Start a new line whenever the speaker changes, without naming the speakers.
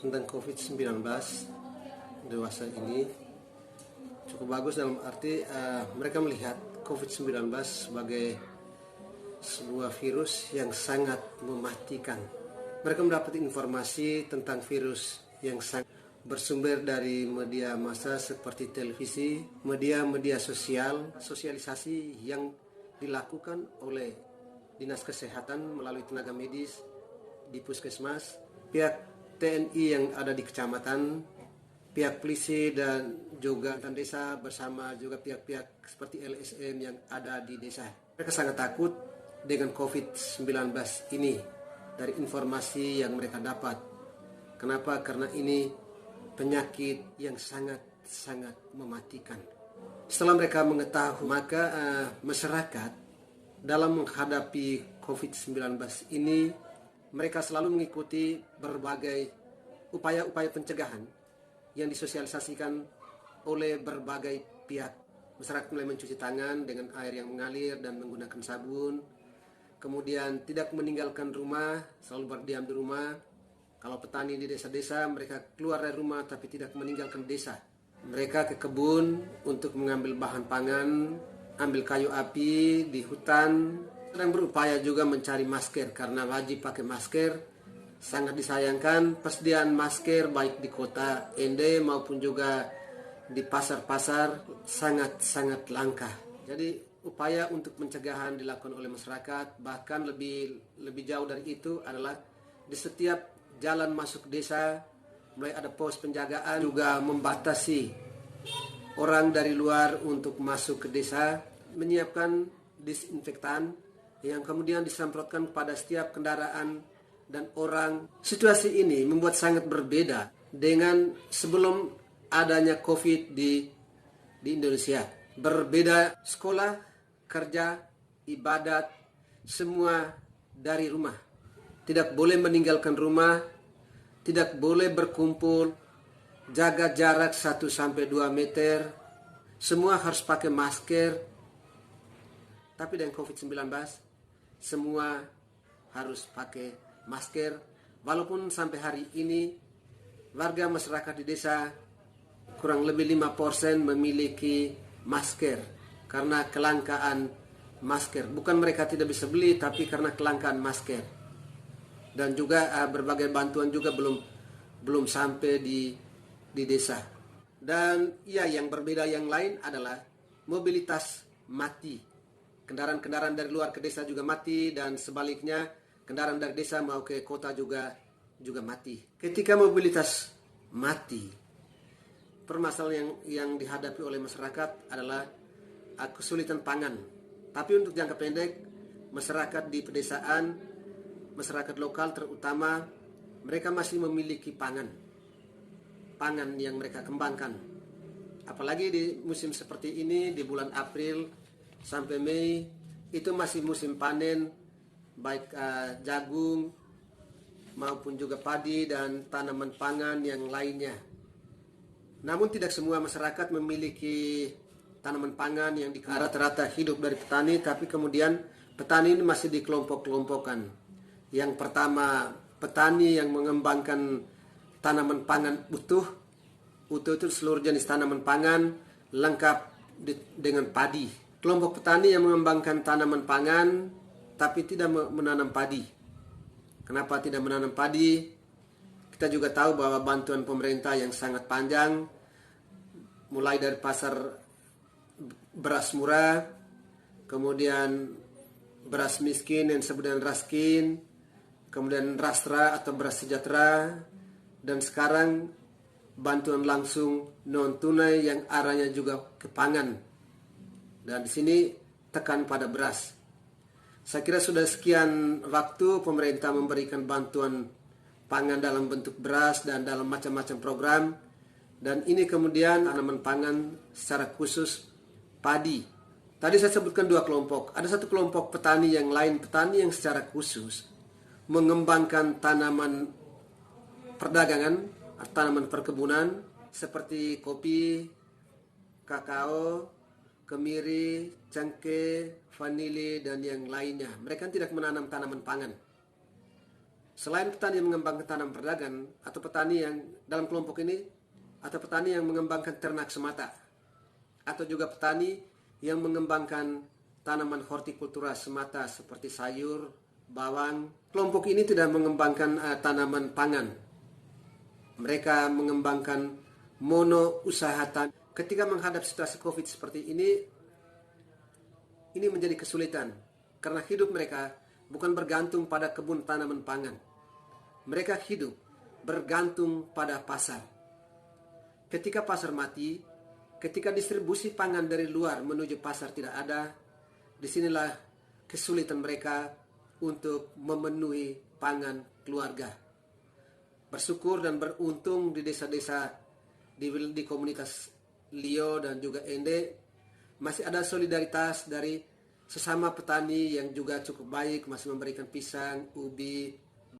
tentang COVID-19 dewasa ini cukup bagus dalam arti mereka melihat COVID-19 sebagai sebuah virus yang sangat mematikan. Mereka mendapat informasi tentang virus yang sangat bersumber dari media massa seperti televisi, media sosial, sosialisasi yang dilakukan oleh Dinas Kesehatan melalui tenaga medis di puskesmas, pihak TNI yang ada di kecamatan, pihak polisi dan juga desa bersama juga pihak-pihak seperti LSM yang ada di desa. Mereka sangat takut dengan COVID-19 ini dari informasi yang mereka dapat. Kenapa? Karena ini penyakit yang sangat mematikan. Setelah mereka mengetahui, maka masyarakat dalam menghadapi COVID-19 ini mereka selalu mengikuti berbagai upaya-upaya pencegahan yang disosialisasikan oleh berbagai pihak. Masyarakat mulai mencuci tangan dengan air yang mengalir dan menggunakan sabun. Kemudian tidak meninggalkan rumah, selalu berdiam di rumah. Kalau petani di desa-desa, mereka keluar dari rumah tapi tidak meninggalkan desa. Mereka ke kebun untuk mengambil bahan pangan, ambil kayu api di hutan, sedang berupaya juga mencari masker karena wajib pakai masker. Sangat disayangkan persediaan masker baik di kota Ende maupun juga di pasar-pasar sangat langka. Jadi upaya untuk pencegahan dilakukan oleh masyarakat, bahkan lebih jauh dari itu adalah di setiap jalan masuk desa mulai ada pos penjagaan, juga membatasi orang dari luar untuk masuk ke desa, menyiapkan disinfektan yang kemudian disemprotkan pada setiap kendaraan dan orang. Situasi ini membuat sangat berbeda dengan sebelum adanya COVID di Indonesia. Berbeda sekolah, kerja, ibadat, semua dari rumah. Tidak boleh meninggalkan rumah, tidak boleh berkumpul, jaga jarak 1-2 meter, semua harus pakai masker. Tapi dengan COVID-19, semua harus pakai masker. Walaupun sampai hari ini warga masyarakat di desa kurang lebih 5% memiliki masker karena kelangkaan masker. Bukan mereka tidak bisa beli, tapi karena kelangkaan masker. Dan juga berbagai bantuan juga belum sampai di desa. Dan ya, yang berbeda yang lain adalah mobilitas mati. Kendaraan-kendaraan dari luar ke desa juga mati, dan sebaliknya kendaraan dari desa mau ke kota juga mati. Ketika mobilitas mati, permasalahan yang dihadapi oleh masyarakat adalah kesulitan pangan. Tapi untuk jangka pendek, masyarakat di pedesaan, masyarakat lokal terutama, mereka masih memiliki pangan yang mereka kembangkan. Apalagi di musim seperti ini, di bulan April sampai Mei, itu masih musim panen, baik jagung maupun juga padi dan tanaman pangan yang lainnya. Namun tidak semua masyarakat memiliki tanaman pangan yang rata-rata hidup dari petani, tapi kemudian petani ini masih dikelompok-kelompokkan. Yang pertama, petani yang mengembangkan tanaman pangan utuh itu seluruh jenis tanaman pangan lengkap dengan padi. Kelompok petani yang mengembangkan tanaman pangan tapi tidak menanam padi. Kenapa tidak menanam padi? Kita juga tahu bahwa bantuan pemerintah yang sangat panjang, mulai dari pasar beras murah, kemudian beras miskin yang disebut dengan raskin, kemudian rastra atau beras sejahtera, dan sekarang bantuan langsung non tunai yang arahnya juga ke pangan. Dan di sini tekan pada beras. Saya kira sudah sekian waktu pemerintah memberikan bantuan pangan dalam bentuk beras dan dalam macam-macam program. Dan ini kemudian tanaman pangan secara khusus padi. Tadi saya sebutkan 2 kelompok. Ada satu kelompok petani yang lain, petani yang secara khusus mengembangkan tanaman perdagangan, tanaman perkebunan seperti kopi, kakao, kemiri, cengkeh, vanili, dan yang lainnya. Mereka tidak menanam tanaman pangan. Selain petani yang mengembangkan tanam perdagangan atau petani yang dalam kelompok ini, atau petani yang mengembangkan ternak semata, atau juga petani yang mengembangkan tanaman hortikultura semata seperti sayur, bawang. Kelompok ini tidak mengembangkan tanaman pangan. Mereka mengembangkan mono usaha tani. Ketika menghadap situasi COVID seperti ini menjadi kesulitan karena hidup mereka bukan bergantung pada kebun tanaman pangan. Mereka hidup bergantung pada pasar. Ketika pasar mati, ketika distribusi pangan dari luar menuju pasar tidak ada, disinilah kesulitan mereka untuk memenuhi pangan keluarga. Bersyukur dan beruntung di desa-desa di komunitas Lio dan juga Ende masih ada solidaritas dari sesama petani yang juga cukup baik, masih memberikan pisang, ubi,